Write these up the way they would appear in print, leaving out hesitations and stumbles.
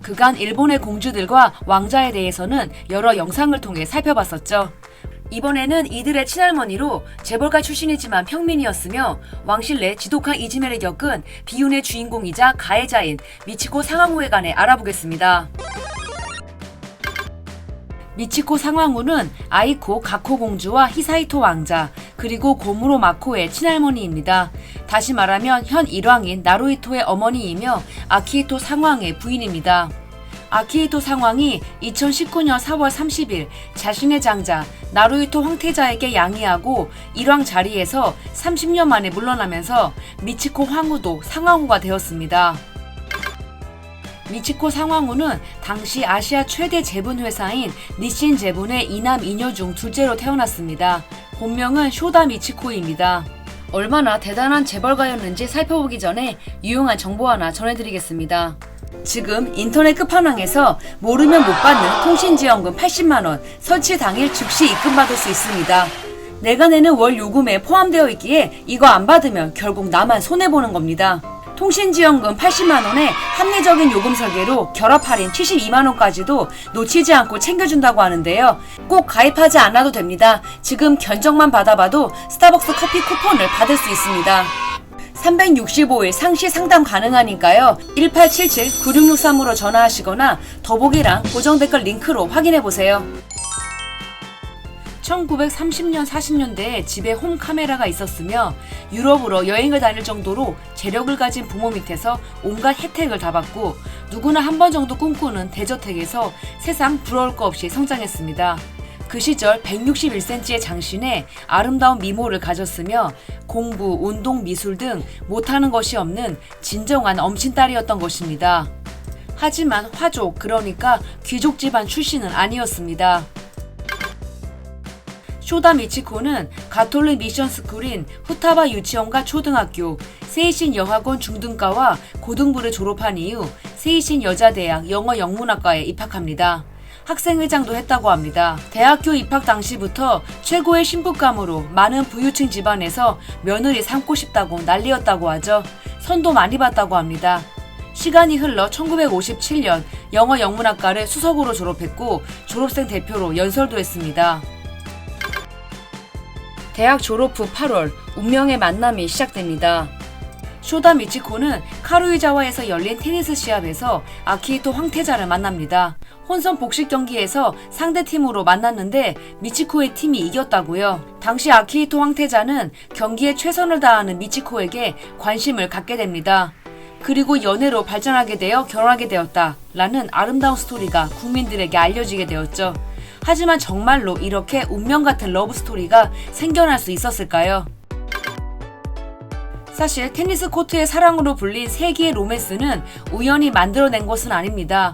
그간 일본의 공주들과 왕자에 대해서는 여러 영상을 통해 살펴봤었죠. 이번에는 이들의 친할머니로 재벌가 출신이지만 평민이었으며 왕실 내 지독한 이지매를 겪은 비운의 주인공이자 가해자인 미치코 상황후에 관해 알아보겠습니다. 미치코 상황후는 아이코 가코 공주와 히사이토 왕자 그리고 고무로 마코의 친할머니입니다. 다시 말하면 현 일왕인 나루히토의 어머니이며 아키히토 상황의 부인입니다. 아키히토 상황이 2019년 4월 30일 자신의 장자 나루히토 황태자에게 양해하고 일왕 자리에서 30년 만에 물러나면서 미치코 황후도 상황후가 되었습니다. 미치코 상황후는 당시 아시아 최대 제분 회사인 니신 제분의 이남 이녀 중 둘째로 태어났습니다. 본명은 쇼다 미치코입니다. 얼마나 대단한 재벌가였는지 살펴보기 전에 유용한 정보 하나 전해드리겠습니다. 지금 인터넷 끝판왕에서 모르면 못 받는 통신지원금 80만원 설치 당일 즉시 입금받을 수 있습니다. 내가 내는 월 요금에 포함되어 있기에 이거 안 받으면 결국 나만 손해보는 겁니다. 통신지원금 80만원에 합리적인 요금 설계로 결합 할인 72만원까지도 놓치지 않고 챙겨준다고 하는데요. 꼭 가입하지 않아도 됩니다. 지금 견적만 받아봐도 스타벅스 커피 쿠폰을 받을 수 있습니다. 365일 상시 상담 가능하니까요. 1877-9663으로 전화하시거나 더보기랑 고정 댓글 링크로 확인해보세요. 1930년 40년대에 집에 홈 카메라가 있었으며 유럽으로 여행을 다닐 정도로 재력을 가진 부모 밑에서 온갖 혜택을 다 받고 누구나 한 번 정도 꿈꾸는 대저택에서 세상 부러울 거 없이 성장했습니다. 그 시절 161cm의 장신에 아름다운 미모를 가졌으며 공부, 운동, 미술 등 못하는 것이 없는 진정한 엄친딸이었던 것입니다. 하지만 화족, 그러니까 귀족 집안 출신은 아니었습니다. 쇼다 미치코는 가톨릭 미션 스쿨인 후타바 유치원과 초등학교, 세이신 여학원 중등과와 고등부를 졸업한 이후 세이신 여자대학 영어 영문학과에 입학합니다. 학생회장도 했다고 합니다. 대학교 입학 당시부터 최고의 신부감으로 많은 부유층 집안에서 며느리 삼고 싶다고 난리였다고 하죠. 선도 많이 받다고 합니다. 시간이 흘러 1957년 영어 영문학과를 수석으로 졸업했고 졸업생 대표로 연설도 했습니다. 대학 졸업 후 8월 운명의 만남이 시작됩니다. 쇼다 미치코는 카루이자와에서 열린 테니스 시합에서 아키히토 황태자를 만납니다. 혼성 복식 경기에서 상대팀으로 만났는데 미치코의 팀이 이겼다고요. 당시 아키히토 황태자는 경기에 최선을 다하는 미치코에게 관심을 갖게 됩니다. 그리고 연애로 발전하게 되어 결혼하게 되었다 라는 아름다운 스토리가 국민들에게 알려지게 되었죠. 하지만 정말로 이렇게 운명 같은 러브 스토리가 생겨날 수 있었을까요? 사실 테니스 코트의 사랑으로 불린 세기의 로맨스는 우연히 만들어낸 것은 아닙니다.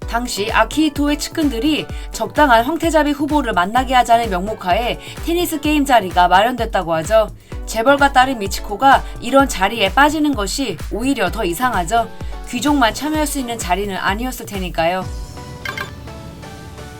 당시 아키히토의 측근들이 적당한 황태자비 후보를 만나게 하자는 명목하에 테니스 게임 자리가 마련됐다고 하죠. 재벌가 딸인 미치코가 이런 자리에 빠지는 것이 오히려 더 이상하죠. 귀족만 참여할 수 있는 자리는 아니었을 테니까요.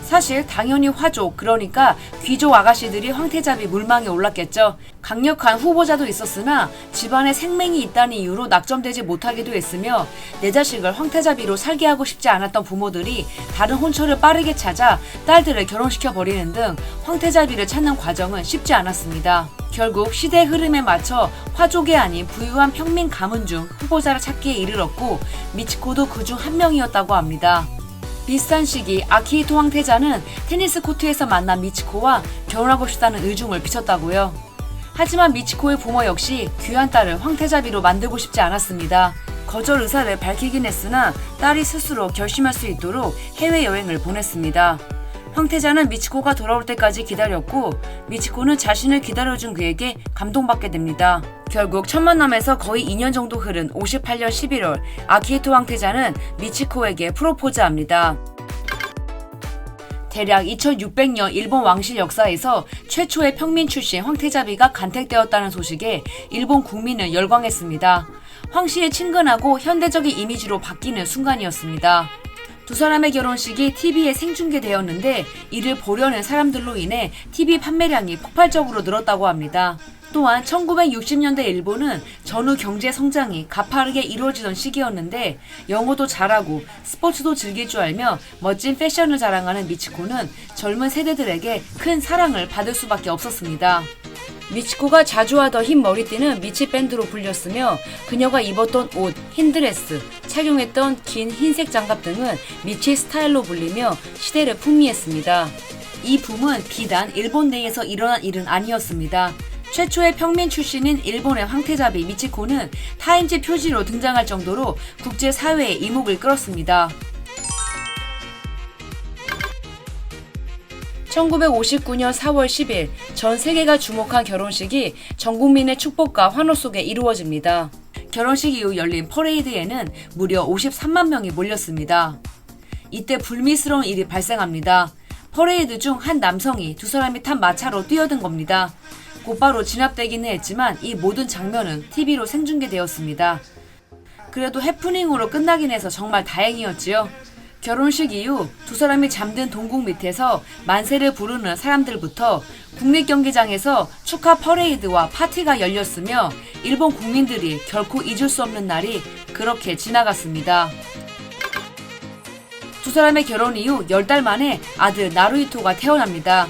사실 당연히 화족, 그러니까 귀족 아가씨들이 황태자비 물망에 올랐겠죠. 강력한 후보자도 있었으나 집안에 생맹이 있다는 이유로 낙점되지 못하기도 했으며 내 자식을 황태자비로 살게 하고 싶지 않았던 부모들이 다른 혼처를 빠르게 찾아 딸들을 결혼시켜버리는 등 황태자비를 찾는 과정은 쉽지 않았습니다. 결국 시대의 흐름에 맞춰 화족이 아닌 부유한 평민 가문 중 후보자를 찾기에 이르렀고 미치코도 그중 한 명이었다고 합니다. 비슷한 시기 아키히토 황태자는 테니스 코트에서 만난 미치코와 결혼하고 싶다는 의중을 비쳤다고요. 하지만 미치코의 부모 역시 귀한 딸을 황태자비로 만들고 싶지 않았습니다. 거절 의사를 밝히긴 했으나 딸이 스스로 결심할 수 있도록 해외여행을 보냈습니다. 황태자는 미치코가 돌아올 때까지 기다렸고 미치코는 자신을 기다려준 그에게 감동받게 됩니다. 결국 첫 만남에서 거의 2년 정도 흐른 58년 11월 아키히토 황태자는 미치코에게 프로포즈합니다. 대략 2600년 일본 왕실 역사에서 최초의 평민 출신 황태자비가 간택되었다는 소식에 일본 국민은 열광했습니다. 황씨의 친근하고 현대적인 이미지로 바뀌는 순간이었습니다. 두 사람의 결혼식이 TV에 생중계되었는데 이를 보려는 사람들로 인해 TV 판매량이 폭발적으로 늘었다고 합니다. 또한 1960년대 일본은 전후 경제 성장이 가파르게 이루어지던 시기였는데 영어도 잘하고 스포츠도 즐길 줄 알며 멋진 패션을 자랑하는 미치코는 젊은 세대들에게 큰 사랑을 받을 수밖에 없었습니다. 미치코가 자주 하던 흰 머리띠는 미치밴드로 불렸으며 그녀가 입었던 옷, 흰 드레스, 착용했던 긴 흰색 장갑 등은 미치 스타일로 불리며 시대를 풍미했습니다. 이 붐은 비단 일본 내에서 일어난 일은 아니었습니다. 최초의 평민 출신인 일본의 황태자비 미치코는 타임지 표지로 등장할 정도로 국제사회의 이목을 끌었습니다. 1959년 4월 10일 전 세계가 주목한 결혼식이 전 국민의 축복과 환호 속에 이루어집니다. 결혼식 이후 열린 퍼레이드에는 무려 53만 명이 몰렸습니다. 이때 불미스러운 일이 발생합니다. 퍼레이드 중 한 남성이 두 사람이 탄 마차로 뛰어든 겁니다. 곧바로 진압되기는 했지만 이 모든 장면은 TV로 생중계되었습니다. 그래도 해프닝으로 끝나긴 해서 정말 다행이었지요. 결혼식 이후 두 사람이 잠든 동궁 밑에서 만세를 부르는 사람들부터 국립경기장에서 축하 퍼레이드와 파티가 열렸으며 일본 국민들이 결코 잊을 수 없는 날이 그렇게 지나갔습니다. 두 사람의 결혼 이후 10달 만에 아들 나루히토가 태어납니다.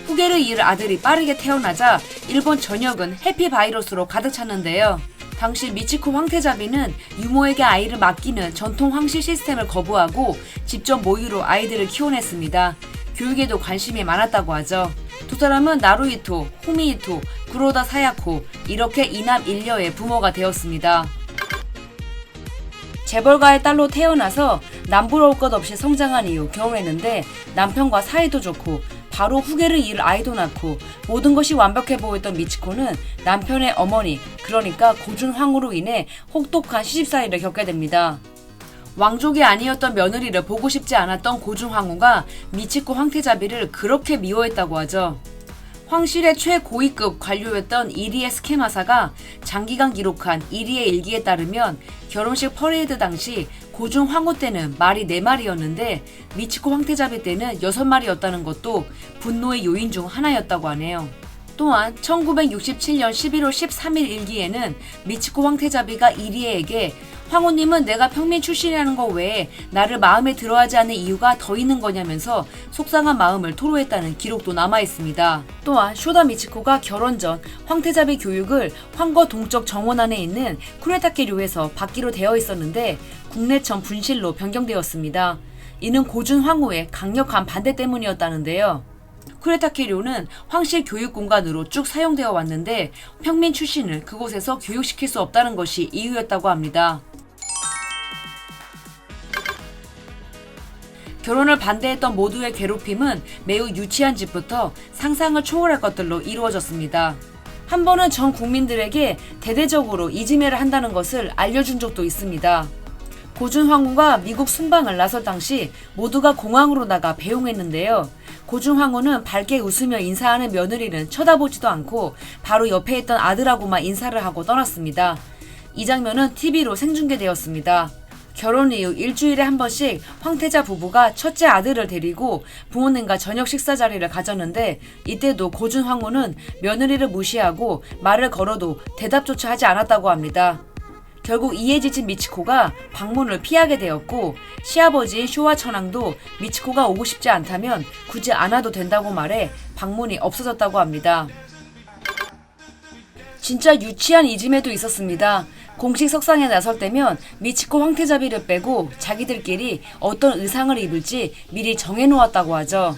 후계를 이을 아들이 빠르게 태어나자 일본 전역은 해피바이러스로 가득 찼는데요. 당시 미치코 황태자비는 유모에게 아이를 맡기는 전통 황실 시스템을 거부하고 직접 모유로 아이들을 키워냈습니다. 교육에도 관심이 많았다고 하죠. 두 사람은 나루히토, 호미히토, 구로다 사야코 이렇게 이남 일녀의 부모가 되었습니다. 재벌가의 딸로 태어나서 남부러울 것 없이 성장한 이후 결혼했는데 남편과 사이도 좋고 바로 후계를 이을 아이도 낳고 모든 것이 완벽해 보였던 미치코는 남편의 어머니 그러니까 고준황후로 인해 혹독한 시집살이를 겪게 됩니다. 왕족이 아니었던 며느리를 보고 싶지 않았던 고준황후가 미치코 황태자비를 그렇게 미워했다고 하죠. 황실의 최고위급 관료였던 이리의 스케마사가 장기간 기록한 이리의 일기에 따르면 결혼식 퍼레이드 당시 고준황후 때는 말이 4마리였는데 미치코 황태자비 때는 6마리였다는 것도 분노의 요인 중 하나였다고 하네요. 또한 1967년 11월 13일 일기에는 미치코 황태자비가 이리에에게 황후님은 내가 평민 출신이라는 것 외에 나를 마음에 들어하지 않는 이유가 더 있는 거냐면서 속상한 마음을 토로했다는 기록도 남아있습니다. 또한 쇼다 미치코가 결혼 전 황태자비 교육을 황거 동쪽 정원 안에 있는 쿠레타케료에서 받기로 되어 있었는데 국내청 분실로 변경되었습니다. 이는 고준황후의 강력한 반대 때문이었다는데요. 쿠레타케료는 황실 교육 공간으로 쭉 사용되어 왔는데 평민 출신을 그곳에서 교육시킬 수 없다는 것이 이유였다고 합니다. 결혼을 반대했던 모두의 괴롭힘은 매우 유치한 짓부터 상상을 초월할 것들로 이루어졌습니다. 한 번은 전 국민들에게 대대적으로 이지매를 한다는 것을 알려준 적도 있습니다. 고준황후가 미국 순방을 나설 당시 모두가 공항으로 나가 배웅했는데요. 고준황후는 밝게 웃으며 인사하는 며느리는 쳐다보지도 않고 바로 옆에 있던 아들하고만 인사를 하고 떠났습니다. 이 장면은 TV로 생중계되었습니다. 결혼 이후 일주일에 한 번씩 황태자 부부가 첫째 아들을 데리고 부모님과 저녁 식사 자리를 가졌는데 이때도 고준황후는 며느리를 무시하고 말을 걸어도 대답조차 하지 않았다고 합니다. 결국 이에 지친 미치코가 방문을 피하게 되었고 시아버지인 쇼와 천황도 미치코가 오고 싶지 않다면 굳이 안 와도 된다고 말해 방문이 없어졌다고 합니다. 진짜 유치한 이지매도 있었습니다. 공식 석상에 나설 때면 미치코 황태자비를 빼고 자기들끼리 어떤 의상을 입을지 미리 정해놓았다고 하죠.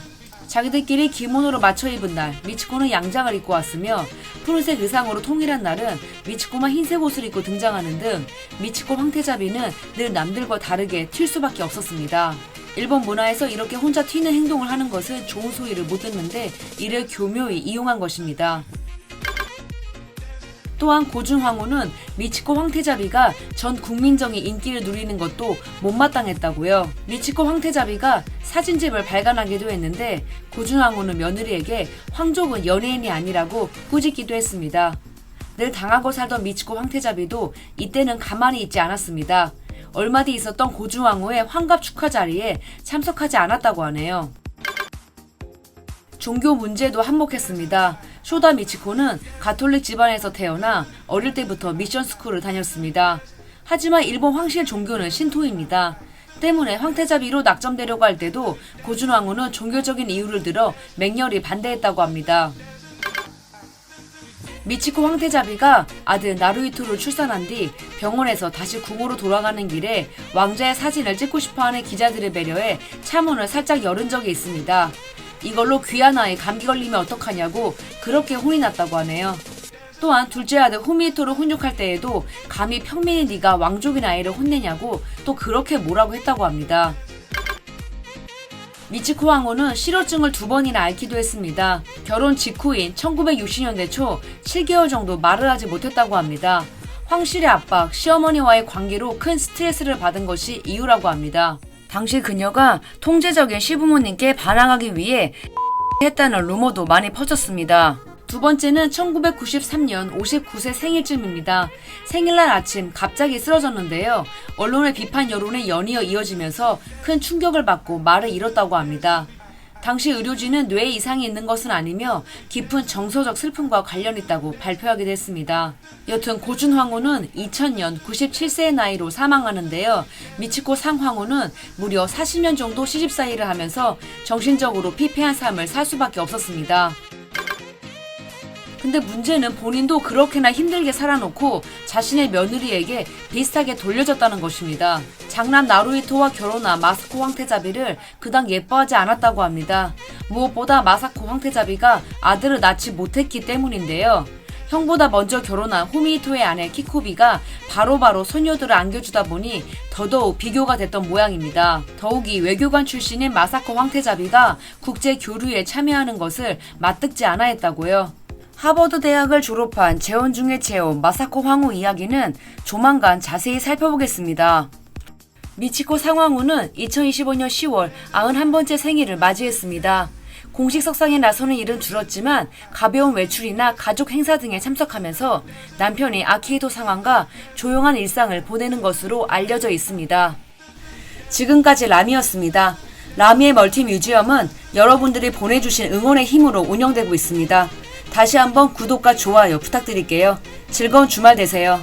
자기들끼리 기모노를 맞춰 입은 날 미치코는 양장을 입고 왔으며 푸른색 의상으로 통일한 날은 미치코만 흰색 옷을 입고 등장하는 등 미치코 황태자비는 늘 남들과 다르게 튈 수밖에 없었습니다. 일본 문화에서 이렇게 혼자 튀는 행동을 하는 것은 좋은 소리를 못 듣는데 이를 교묘히 이용한 것입니다. 또한 고준황후는 미치코 황태자비가 전 국민적인 인기를 누리는 것도 못마땅했다고요. 미치코 황태자비가 사진집을 발간하기도 했는데 고준황후는 며느리에게 황족은 연예인이 아니라고 꾸짖기도 했습니다. 늘 당하고 살던 미치코 황태자비도 이때는 가만히 있지 않았습니다. 얼마 뒤 있었던 고준황후의 환갑 축하 자리에 참석하지 않았다고 하네요. 종교 문제도 한몫했습니다. 쇼다 미치코는 가톨릭 집안에서 태어나 어릴 때부터 미션 스쿨을 다녔습니다. 하지만 일본 황실 종교는 신토입니다. 때문에 황태자비로 낙점되려고 할 때도 고준 황후는 종교적인 이유를 들어 맹렬히 반대했다고 합니다. 미치코 황태자비가 아들 나루히토를 출산한 뒤 병원에서 다시 궁으로 돌아가는 길에 왕자의 사진을 찍고 싶어하는 기자들의 배려에 차문을 살짝 열은 적이 있습니다. 이걸로 귀한 아이 감기 걸리면 어떡하냐고 그렇게 혼이 났다고 하네요. 또한 둘째 아들 후미히토를 훈육할 때에도 감히 평민이 네가 왕족인 아이를 혼내냐고 또 그렇게 뭐라고 했다고 합니다. 미치코 황후는 실어증을 2번이나 앓기도 했습니다. 결혼 직후인 1960년대 초 7개월 정도 말을 하지 못했다고 합니다. 황실의 압박, 시어머니와의 관계로 큰 스트레스를 받은 것이 이유라고 합니다. 당시 그녀가 통제적인 시부모님께 반항하기 위해 했다는 루머도 많이 퍼졌습니다. 두 번째는 1993년 59세 생일쯤입니다. 생일날 아침 갑자기 쓰러졌는데요. 언론의 비판 여론에 연이어 이어지면서 큰 충격을 받고 말을 잃었다고 합니다. 당시 의료진은 뇌에 이상이 있는 것은 아니며 깊은 정서적 슬픔과 관련 있다고 발표하기도 했습니다. 여튼 고준 황후는 2000년 97세의 나이로 사망하는데요. 미치코 상황후는 무려 40년 정도 시집살이를 하면서 정신적으로 피폐한 삶을 살 수밖에 없었습니다. 근데 문제는 본인도 그렇게나 힘들게 살아놓고 자신의 며느리에게 비슷하게 돌려줬다는 것입니다. 장남 나루히토와 결혼한 마사코 황태자비를 그닥 예뻐하지 않았다고 합니다. 무엇보다 마사코 황태자비가 아들을 낳지 못했기 때문인데요. 형보다 먼저 결혼한 후미히토의 아내 키코비가 바로바로 손녀들을 안겨주다 보니 더더욱 비교가 됐던 모양입니다. 더욱이 외교관 출신인 마사코 황태자비가 국제 교류에 참여하는 것을 맞듣지 않아 했다고요. 하버드 대학을 졸업한 재혼 중의 재혼 마사코 황후 이야기는 조만간 자세히 살펴보겠습니다. 미치코 상황후는 2025년 10월 91번째 생일을 맞이했습니다. 공식 석상에 나서는 일은 줄었지만 가벼운 외출이나 가족 행사 등에 참석하면서 남편이 아키히토 상황과 조용한 일상을 보내는 것으로 알려져 있습니다. 지금까지 라미였습니다. 라미의 멀티뮤지엄은 여러분들이 보내주신 응원의 힘으로 운영되고 있습니다. 다시 한번 구독과 좋아요 부탁드릴게요. 즐거운 주말 되세요.